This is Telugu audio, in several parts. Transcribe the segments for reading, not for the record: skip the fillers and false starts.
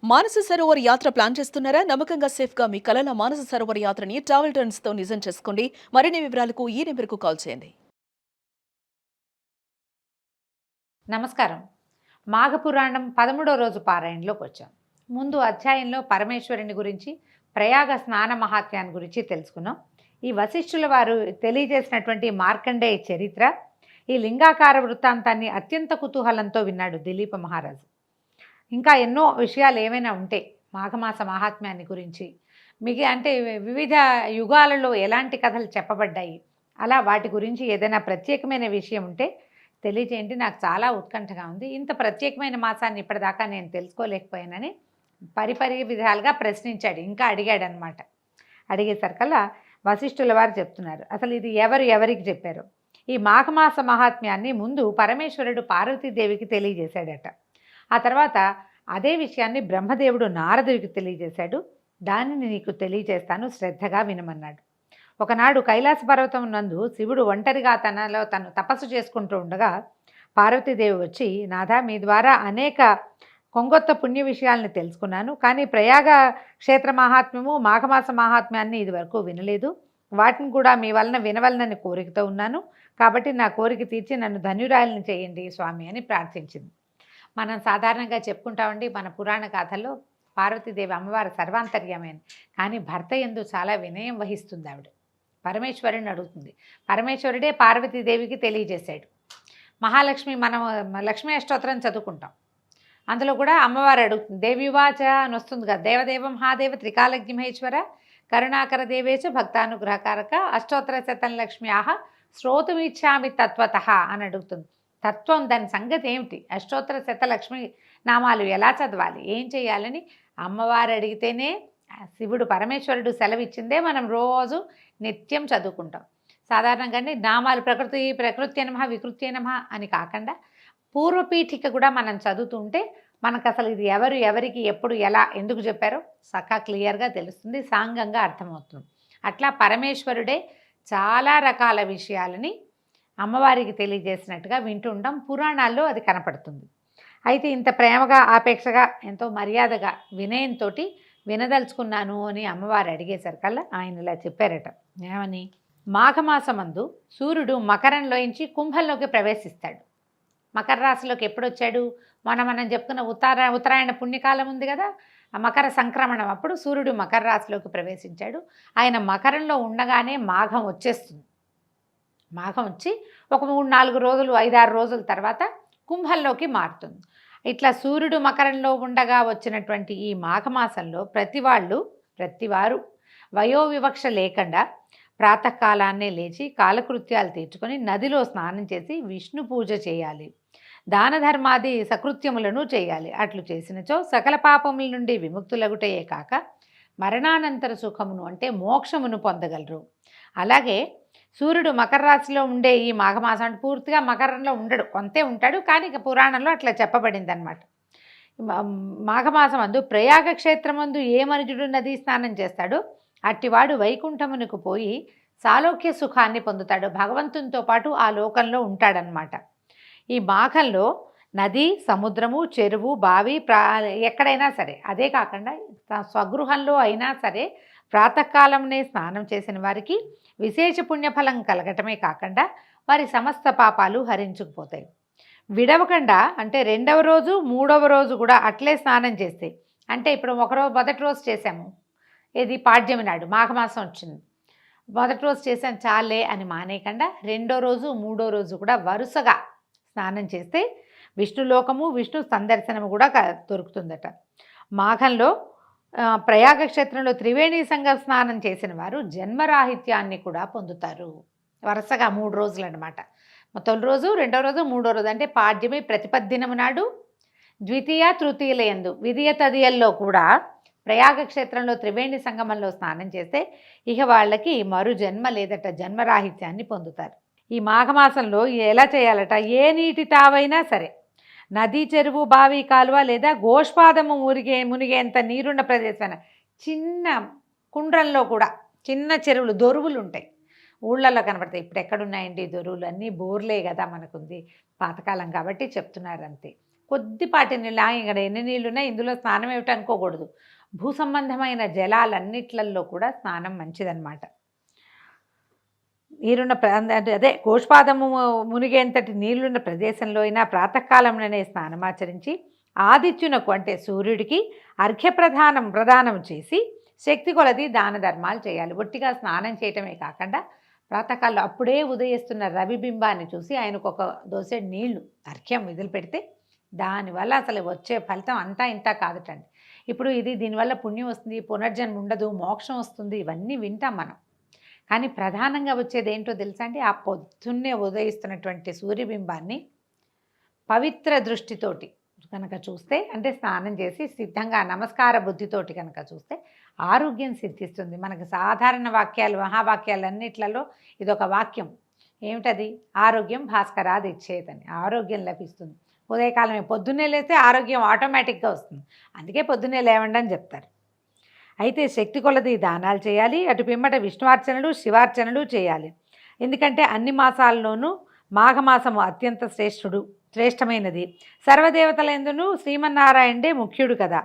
మానస సరోవర్ యాత్ర ప్లాన్ చేస్తున్నారా? నమ్మకంగా సేఫ్ గా మీ కలల మానస సరోవర్ యాత్రని ట్రావెల్ టర్న్స్ తో నిజం చేసుకోండి. మరిన్ని వివరాలకు ఈ నెంబర్కు కాల్ చేయండి. నమస్కారం. మాఘపురాణం 13వ రోజు పారాయణలోకి వచ్చాం. ముందు అధ్యాయంలో పరమేశ్వరుని గురించి, ప్రయాగ స్నాన మహాత్మ్యాన్ని గురించి తెలుసుకున్నాం. ఈ వశిష్ఠుల వారు తెలియజేసినటువంటి మార్కండేయ చరిత్ర, ఈ లింగాకార వృత్తాంతాన్ని అత్యంత కుతూహలంతో విన్నాడు దిలీప మహారాజు. ఇంకా ఎన్నో విషయాలు ఏమైనా ఉంటే మాఘమాస మహాత్మ్యాన్ని గురించి, అంటే వివిధ యుగాలలో ఎలాంటి కథలు చెప్పబడ్డాయి, అలా వాటి గురించి ఏదైనా ప్రత్యేకమైన విషయం ఉంటే తెలియజేయండి. నాకు చాలా ఉత్కంఠగా ఉంది. ఇంత ప్రత్యేకమైన మాసాన్ని ఇప్పటిదాకా నేను తెలుసుకోలేకపోయానని పరిపరి విధాలుగా ప్రశ్నించాడు. ఇంకా అడిగాడనమాట. అడిగేసరికల్లా వశిష్ఠుల వారు చెప్తున్నారు అసలు ఇది ఎవరికి చెప్పారు. ఈ మాఘమాస మహాత్మ్యాన్ని ముందు పరమేశ్వరుడు పార్వతీదేవికి తెలియజేశాడట. ఆ తర్వాత అదే విషయాన్ని బ్రహ్మదేవుడు నారదుడికి తెలియజేశాడు. దానిని నీకు తెలియజేస్తాను, శ్రద్ధగా వినమన్నాడు. ఒకనాడు కైలాస పర్వతం నందు శివుడు ఒంటరిగా తను తపస్సు చేసుకుంటూ ఉండగా పార్వతీదేవి వచ్చి, నాథా, మీ ద్వారా అనేక కొంగొత్త పుణ్య విషయాలను తెలుసుకున్నాను, కానీ ప్రయాగ క్షేత్ర మహాత్మ్యము, మాఘమాస మహాత్మ్యాన్ని ఇదివరకు వినలేదు. వాటిని కూడా మీ వలన వినవలనని కోరికతో ఉన్నాను. కాబట్టి నా కోరిక తీర్చి నన్ను ధన్యురాలిని చేయండి స్వామి అని ప్రార్థించింది. మనం సాధారణంగా చెప్పుకుంటామండి మన పురాణ గాథల్లో పార్వతీదేవి అమ్మవారు సర్వాంతర్యమైన, కానీ భర్త యందు చాలా వినయం వహిస్తుంది. ఆవిడ పరమేశ్వరుని అడుగుతుంది. పరమేశ్వరుడే పార్వతీదేవికి తెలియజేశాడు. మహాలక్ష్మి, మనం లక్ష్మీ అష్టోత్తరం చదువుకుంటాం. అందులో కూడా అమ్మవారు అడుగుతుంది. దేవివాచ అని వస్తుంది కదా, దేవదేవ మహాదేవ త్రికాలజ్ఞ మహేశ్వర కరుణాకర దేవేచ భక్తానుగ్రహకారక అష్టోత్తర శతం లక్ష్మ్యాహ శ్రోతుమిచ్చామి తత్వత అని అడుగుతుంది. తత్వం, దాని సంగతి ఏమిటి, అష్టోత్తర శత లక్ష్మి నామాలు ఎలా చదవాలి, ఏం చేయాలని అమ్మవారు అడిగితేనే శివుడు పరమేశ్వరుడు సెలవిచ్చిందే మనం రోజు నిత్యం చదువుకుంటాం. సాధారణంగానే నామాలు ప్రకృత్య నమః వికృత్య నమః అని కాకుండా పూర్వపీఠిక కూడా మనం చదువుతుంటే మనకు అసలు ఇది ఎవరికి ఎప్పుడు ఎలా ఎందుకు చెప్పారో చక్కగా క్లియర్గా తెలుస్తుంది, సాంగంగా అర్థమవుతుంది. అట్లా పరమేశ్వరుడే చాలా రకాల విషయాలని అమ్మవారికి తెలియజేసినట్టుగా వింటుంటాం. పురాణాల్లో అది కనపడుతుంది. అయితే ఇంత ప్రేమగా, ఆపేక్షగా, ఎంతో మర్యాదగా, వినయంతో వినదలుచుకున్నాను అని అమ్మవారు అడిగేసరికల్లా ఆయన ఇలా చెప్పారట. ఏమని? మాఘమాసమందు సూర్యుడు మకరంలోంచి కుంభంలోకి ప్రవేశిస్తాడు. మకర రాశిలోకి ఎప్పుడు వచ్చాడు? మనం చెప్పుకున్న ఉత్తరాయణ పుణ్యకాలం ఉంది కదా, ఆ మకర సంక్రమణం అప్పుడు సూర్యుడు మకర రాశిలోకి ప్రవేశించాడు. ఆయన మకరంలో ఉండగానే మాఘం వచ్చేస్తుంది. మాఘం వచ్చి ఒక 3-4 రోజులు, 5-6 రోజుల తర్వాత కుంభంలోకి మారుతుంది. ఇట్లా సూర్యుడు మకరంలో ఉండగా వచ్చినటువంటి ఈ మాఘమాసంలో ప్రతివారు వయోవివక్ష లేకుండా ప్రాతకాలాన్నే లేచి కాలకృత్యాలు తీర్చుకొని నదిలో స్నానం చేసి విష్ణు పూజ చేయాలి, దాన ధర్మాది సకృత్యములను చేయాలి. అట్లు చేసినచో సకల పాపముల నుండి విముక్తులగుటయే కాక మరణానంతర సుఖమును అంటే మోక్షమును పొందగలరు. అలాగే సూర్యుడు మకర రాశిలో ఉండే ఈ మాఘమాసం అంటే పూర్తిగా మకరంలో ఉండడు, కొంతే ఉంటాడు, కానీ ఇక పురాణంలో అట్లా చెప్పబడింది అనమాట. మాఘమాసం అందు ప్రయాగ క్షేత్రమందు ఏ మనుజుడు నదీ స్నానం చేస్తాడో అట్టివాడు వైకుంఠమునకు పోయి సాలోక్య సుఖాన్ని పొందుతాడు, భగవంతునితో పాటు ఆ లోకంలో ఉంటాడనమాట. ఈ మాఘంలో నది, సముద్రము, చెరువు, బావి, ఎక్కడైనా సరే, అదే కాకుండా స్వగృహంలో అయినా సరే ప్రాతకాలంనే స్నానం చేసిన వారికి విశేష పుణ్యఫలం కలగటమే కాకుండా వారి సమస్త పాపాలు హరించుకుపోతాయి. విడవకుండా అంటే 2వ రోజు 3వ రోజు కూడా అట్లే స్నానం చేస్తే, అంటే ఇప్పుడు మొదటి రోజు చేసాము, ఇది పాడ్యమి నాడు మాఘమాసం వచ్చింది, మొదటి రోజు చేసాను చాలే అని మానేయకుండా 2వ రోజు 3వ రోజు కూడా వరుసగా స్నానం చేస్తే విష్ణులోకము, విష్ణు సందర్శనము కూడా దొరుకుతుందట. మాఘంలో ప్రయాగ క్షేత్రంలో త్రివేణి సంగ స్నానం చేసిన వారు జన్మరాహిత్యాన్ని కూడా పొందుతారు. వరుసగా 3 రోజులు అనమాట. తొలి రోజు, 2వ రోజు, 3వ రోజు అంటే పాడ్యమి ప్రతిపద్దినము నాడు, ద్వితీయ తృతీయలయందు విధియ తదియల్లో కూడా ప్రయాగ క్షేత్రంలో త్రివేణి సంగమంలో స్నానం చేస్తే ఇక వాళ్ళకి మరు జన్మ లేదట, జన్మరాహిత్యాన్ని పొందుతారు. ఈ మాఘమాసంలో ఎలా చేయాలట? ఏ నీటి తావైనా సరే, నది, చెరువు, బావి, కాలువ లేదా గోష్పాదము మునిగేంత నీరున్న ప్రదేశమైన చిన్న కుండ్రంలో కూడా, చిన్న చెరువులు, దొరువులు ఉంటాయి, ఊళ్ళల్లో కనబడతాయి. ఇప్పుడు ఎక్కడున్నాయండి దొరువులు? అన్నీ బోర్లే కదా మనకుంది, పాతకాలం కాబట్టి చెప్తున్నారు అంతే. కొద్దిపాటి నీళ్ళు ఇక్కడ ఎన్ని నీళ్ళున్నా ఇందులో స్నానం ఏమిటి అనుకోకూడదు. భూ సంబంధమైన జలాలన్నిట్లల్లో కూడా స్నానం మంచిదన్నమాట. నీరున్న అదే గోష్పాదము మునిగేంతటి నీళ్లున్న ప్రదేశంలో అయినా ప్రాతకాలంలోనే స్నానమాచరించి ఆదిత్యునకు అంటే సూర్యుడికి ప్రదానం చేసి శక్తి కొలది దాన ధర్మాలు చేయాలి. ఒట్టిగా స్నానం చేయటమే కాకుండా ప్రాతకాలంలో అప్పుడే ఉదయిస్తున్న రవిబింబాన్ని చూసి ఆయనకు ఒక దోసెడు నీళ్లు అర్ఘ్యం విధులు పెడితే దానివల్ల అసలు వచ్చే ఫలితం అంతా ఇంత కాదటండి. ఇప్పుడు దీనివల్ల పుణ్యం వస్తుంది, పునర్జన్మ ఉండదు, మోక్షం వస్తుంది, ఇవన్నీ వింటాం మనం. కానీ ప్రధానంగా వచ్చేది ఏంటో తెలుసా అండి? ఆ పొద్దున్నే ఉదయిస్తున్నటువంటి సూర్యబింబాన్ని పవిత్ర దృష్టితోటి కనుక చూస్తే, అంటే స్నానం చేసి సిద్ధంగా నమస్కార బుద్ధితోటి కనుక చూస్తే ఆరోగ్యం సిద్ధిస్తుంది. మనకు సాధారణ వాక్యాలు మహావాక్యాలన్నిట్లలో ఇదొక వాక్యం. ఏమిటది? ఆరోగ్యం భాస్కరాది ఇచ్చేదని. ఆరోగ్యం లభిస్తుంది. ఉదయకాలమే పొద్దున్నే లేస్తే ఆరోగ్యం ఆటోమేటిక్గా వస్తుంది. అందుకే పొద్దున్నే లేవండి అని చెప్తారు. అయితే శక్తి కొలది దానాలు చేయాలి. అటు పిమ్మట విష్ణువార్చనలు శివార్చనలు చేయాలి. ఎందుకంటే అన్ని మాసాల్లోనూ మాఘమాసము అత్యంత శ్రేష్టమైనది. సర్వదేవతలందునూ శ్రీమన్నారాయణుడే ముఖ్యుడు కదా.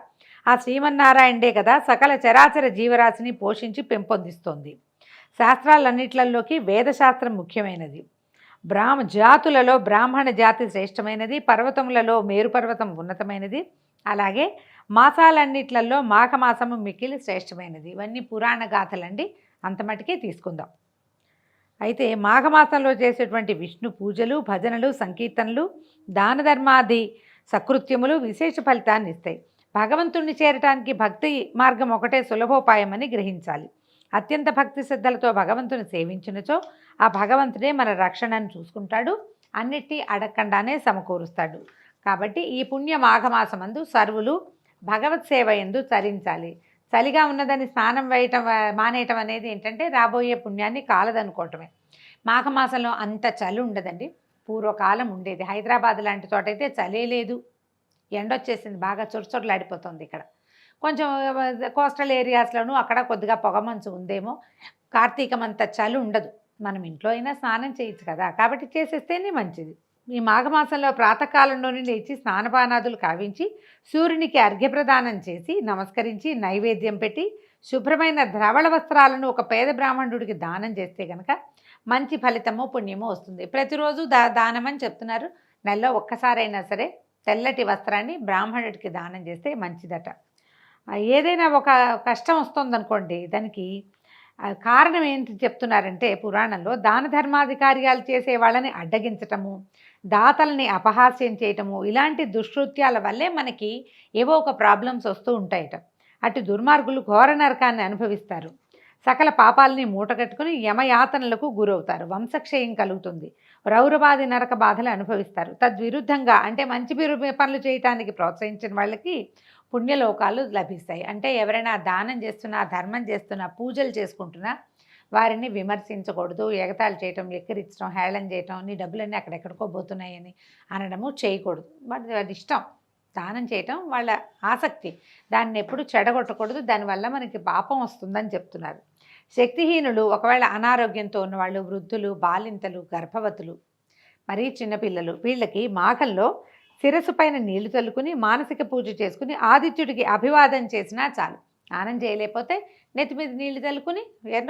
ఆ శ్రీమన్నారాయణుడే కదా సకల చరాచర జీవరాశిని పోషించి పెంపొందిస్తోంది. శాస్త్రాలన్నిట్లలోకి వేదశాస్త్రం ముఖ్యమైనది. జాతులలో బ్రాహ్మణ జాతి శ్రేష్టమైనది. పర్వతములలో మేరుపర్వతం ఉన్నతమైనది. అలాగే మాసాలన్నిట్లలో మాఘమాసము మిక్కిలి శ్రేష్టమైనది. ఇవన్నీ పురాణ గాథలండి, అంతమటికే తీసుకుందాం. అయితే మాఘమాసంలో చేసేటువంటి విష్ణు పూజలు, భజనలు, సంకీర్తనలు, దాన ధర్మాది సకృత్యములు విశేష ఫలితాన్ని ఇస్తాయి. భగవంతుణ్ణి చేరటానికి భక్తి మార్గం ఒకటే సులభోపాయమని గ్రహించాలి. అత్యంత భక్తి శ్రద్ధలతో భగవంతుని సేవించినచో ఆ భగవంతుడే మన రక్షణను చూసుకుంటాడు, అన్నిటినీ అడగకుండానే సమకూరుస్తాడు. కాబట్టి ఈ పుణ్య మాఘమాసమందు సర్వులు భగవత్ సేవ యందు తరించాలి. చలిగా ఉన్నదని స్నానం మానేయటం అనేది ఏంటంటే రాబోయే పుణ్యాన్ని కాలదనుకోవటమే. మాఘమాసంలో అంత చలి ఉండదండి. పూర్వకాలం ఉండేది. హైదరాబాద్ లాంటి చోట అయితే చలే లేదు, ఎండొచ్చేసింది, బాగా చొరచొరలాడిపోతుంది. ఇక్కడ కొంచెం కోస్టల్ ఏరియాస్లోనూ అక్కడ కొద్దిగా పొగమంచు ఉందేమో. కార్తీకం అంత చలి ఉండదు. మనం ఇంట్లో అయినా స్నానం చేయొచ్చు కదా, కాబట్టి చేసేస్తేనే మంచిది. ఈ మాఘమాసంలో ప్రాతకాలంలోనే లేచి స్నానపానాదులు కావించి సూర్యునికి అర్ఘ్యప్రదానం చేసి నమస్కరించి నైవేద్యం పెట్టి శుభ్రమైన ధవళ వస్త్రాలను ఒక పేద బ్రాహ్మణుడికి దానం చేస్తే కనుక మంచి ఫలితము పుణ్యము వస్తుంది. ప్రతిరోజు దానం అని చెప్తున్నారు. నెలలో ఒక్కసారైనా సరే తెల్లటి వస్త్రాన్ని బ్రాహ్మణుడికి దానం చేస్తే మంచిదట. ఏదైనా ఒక కష్టం వస్తుందనుకోండి, దానికి కారణం ఏంటి చెప్తున్నారంటే పురాణంలో దాన ధర్మాది కార్యాలు చేసే వాళ్ళని అడ్డగించటము, దాతల్ని అపహాస్యం చేయటము, ఇలాంటి దుష్కృత్యాల వల్లే మనకి ఏవో ఒక ప్రాబ్లమ్స్ వస్తూ ఉంటాయట. అటు దుర్మార్గులు ఘోర నరకాన్ని అనుభవిస్తారు. సకల పాపాలని మూటగట్టుకుని యమయాతనలకు గురవుతారు. వంశక్షయం కలుగుతుంది. రౌరవాది నరక బాధలు అనుభవిస్తారు. తద్విరుద్ధంగా అంటే మంచి పనులు చేయటానికి ప్రోత్సహించిన వాళ్ళకి పుణ్యలోకాలు లభిస్తాయి. అంటే ఎవరైనా దానం చేస్తున్నా, ధర్మం చేస్తున్నా, పూజలు చేసుకుంటున్నా వారిని విమర్శించకూడదు. ఎగతాళి చేయటం, ఎక్కిరించడం, హేళన చేయటం, నీ డబ్బులన్నీ అక్కడెక్కడికో పోతున్నాయని అనడము చేయకూడదు. వాడి ఇష్టం. దానం చేయటం వాళ్ళ ఆసక్తి. దాన్ని ఎప్పుడు చెడగొట్టకూడదు. దానివల్ల మనకి పాపం వస్తుందని చెప్తున్నారు. శక్తిహీనులు, ఒకవేళ అనారోగ్యంతో ఉన్నవాళ్ళు, వృద్ధులు, బాలింతలు, గర్భవతులు, మరీ చిన్నపిల్లలు, వీళ్ళకి మాఘంలో శిరస్సు పైన నీళ్లు చల్లుకుని మానసిక పూజ చేసుకుని ఆదిత్యుడికి అభివాదం చేసినా చాలు. స్నానం చేయలేకపోతే నెత్తి మీద నీళ్లు చల్లుకుని,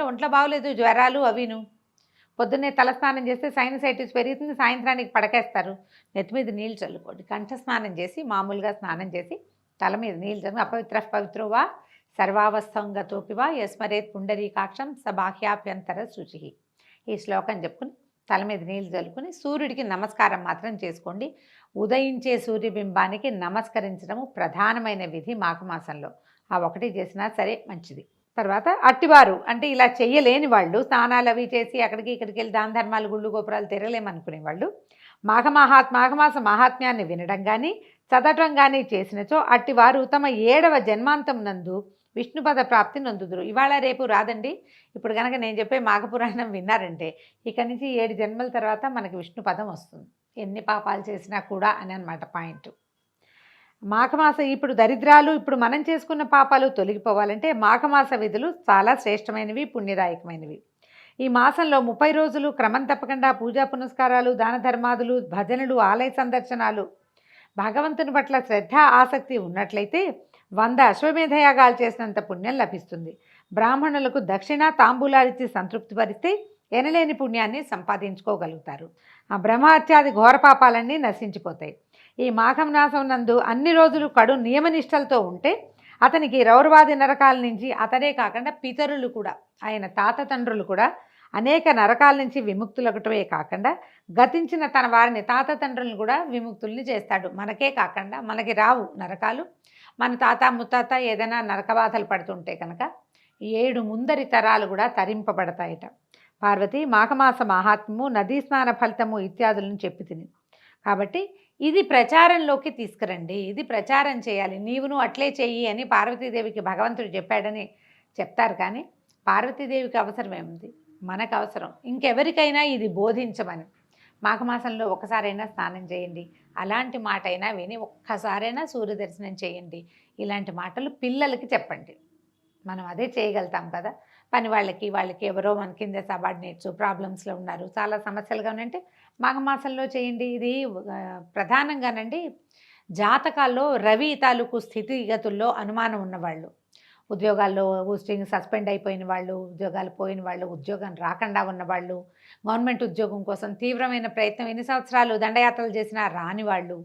ఒంట్లో బాగోలేదు, జ్వరాలు అవిను, పొద్దున్నే తలస్నానం చేస్తే సైనసైటిస్ పెరుగుతుంది, సాయంత్రానికి పడకేస్తారు, నెత్తి మీద నీళ్ళు చల్లుకోండి. కంఠ స్నానం చేసి మామూలుగా స్నానం చేసి తల మీద నీళ్ళు చల్లు. అపవిత్ర పవిత్రోవా సర్వావస్థంగతోపివా యస్మరేత్ పుండరీకాక్షం సబాహ్యాభ్యంతర శుచి. ఈ శ్లోకం చెప్పుకుని తల మీద నీళ్ళు చల్లుకుని సూర్యుడికి నమస్కారం మాత్రం చేసుకోండి. ఉదయించే సూర్యబింబానికి నమస్కరించడము ప్రధానమైన విధి మాఘమాసంలో. ఆ ఒకటి చేసినా సరే మంచిది. తర్వాత అట్టివారు అంటే ఇలా చెయ్యలేని వాళ్ళు, స్నానాలు అవి చేసి అక్కడికి ఇక్కడికి వెళ్ళి దాన ధర్మాలు, గుళ్ళు గోపురాలు తిరగలేమనుకునే వాళ్ళు మాఘమాస మహాత్మ్యాన్ని వినడం కానీ చదవటం కానీ చేసినచో అట్టివారు తమ 7వ జన్మాంతం నందు విష్ణుపద ప్రాప్తి నొందుదురు. ఇవాళ రేపు రాదండి. ఇప్పుడు కనుక నేను చెప్పే మాఘపురాణం విన్నారంటే ఇక్కడి నుంచి 7 జన్మల తర్వాత మనకి విష్ణుపదం వస్తుంది, ఎన్ని పాపాలు చేసినా కూడా అని అన్నమాట పాయింట్. మాఘమాస ఇప్పుడు దరిద్రాలు, ఇప్పుడు మనం చేసుకున్న పాపాలు తొలగిపోవాలంటే మాఘమాస విధులు చాలా శ్రేష్టమైనవి, పుణ్యదాయకమైనవి. ఈ మాసంలో 30 రోజులు క్రమం తప్పకుండా పూజా పునస్కారాలు, దాన ధర్మాదులు, భజనలు, ఆలయ సందర్శనాలు, భగవంతుని పట్ల శ్రద్ధ ఆసక్తి ఉన్నట్లయితే 100 అశ్వమేధ యాగాలు చేసినంత పుణ్యం లభిస్తుంది. బ్రాహ్మణులకు దక్షిణ తాంబూలాలిచ్చి సంతృప్తిపరిస్తే ఎనలేని పుణ్యాన్ని సంపాదించుకోగలుగుతారు. ఆ బ్రహ్మహత్యాది ఘోర పాపాలన్నీ నశించిపోతాయి. ఈ మాఘం మాసం నందు అన్ని రోజులు కడు నియమనిష్టలతో ఉంటే అతనికి రౌరవాది నరకాల నుంచి అతనే కాకుండా పితరులు కూడా, ఆయన తాత తండ్రులు కూడా అనేక నరకాల నుంచి విముక్తులగటమే కాకుండా గతించిన తన వారిని తాత తండ్రులను కూడా విముక్తుల్ని చేస్తాడు. మనకే కాకుండా మనకి రావు నరకాలు. మన తాత ముత్తాత ఏదైనా నరకబాధలు పడుతుంటే కనుక 7 ముందరి తరాలు కూడా తరింపబడతాయట. పార్వతి మాఘమాస మహాత్మ్యము, నదీ స్నాన ఫలితము ఇత్యాదులను చెప్పి తిని, కాబట్టి ఇది ప్రచారంలోకి తీసుకురండి, ఇది ప్రచారం చేయాలి, నీవును అట్లే చెయ్యి అని పార్వతీదేవికి భగవంతుడు చెప్పాడని చెప్తారు. కానీ పార్వతీదేవికి అవసరం ఏముంది? మనకు అవసరం. ఇంకెవరికైనా ఇది బోధించమని. మాఘమాసంలో ఒకసారైనా స్నానం చేయండి, అలాంటి మాట అయినా విని ఒక్కసారైనా సూర్య దర్శనం చేయండి, ఇలాంటి మాటలు పిల్లలకి చెప్పండి. మనం అదే చేయగలుగుతాం కదా. పని వాళ్ళకి ఎవరో మన కింద సబార్డినేట్స్ ప్రాబ్లమ్స్లో ఉన్నారు, చాలా సమస్యలుగా ఉన్నాయంటే మాఘమాసంలో చేయండి. ఇది ప్రధానంగానండి జాతకాల్లో రవి తాలూకు స్థితిగతుల్లో అనుమానం ఉన్నవాళ్ళు, ఉద్యోగాల్లో పోస్టింగ్ సస్పెండ్ అయిపోయిన వాళ్ళు, ఉద్యోగాలు పోయిన వాళ్ళు, ఉద్యోగం రాకుండా ఉన్నవాళ్ళు, గవర్నమెంట్ ఉద్యోగం కోసం తీవ్రమైన ప్రయత్నం ఎన్ని సంవత్సరాలు దండయాత్రలు చేసినా రాని వాళ్ళు,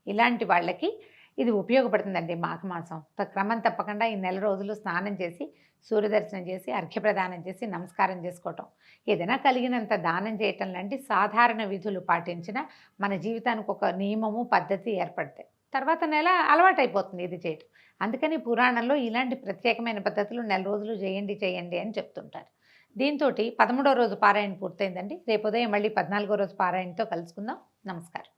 ఇలాంటి వాళ్ళకి ఇది ఉపయోగపడుతుందండి. మాఘమాసం క్రమం తప్పకుండా ఈ నెల రోజులు స్నానం చేసి సూర్యదర్శనం చేసి అర్ఘ్యప్రదానం చేసి నమస్కారం చేసుకోవటం, ఏదైనా కలిగినంత దానం చేయటం లాంటి సాధారణ విధులు పాటించిన మన జీవితానికి ఒక నియమము పద్ధతి ఏర్పడతాయి. తర్వాత నెల అలవాటైపోతుంది ఇది చేయటం. అందుకని పురాణంలో ఇలాంటి ప్రత్యేకమైన పద్ధతులు నెల రోజులు చేయండి అని చెప్తుంటారు. దీంతో 13వ రోజు పారాయణ పూర్తయిందండి. రేపు ఉదయం మళ్ళీ 14వ రోజు పారాయణతో కలుసుకుందాం. నమస్కారం.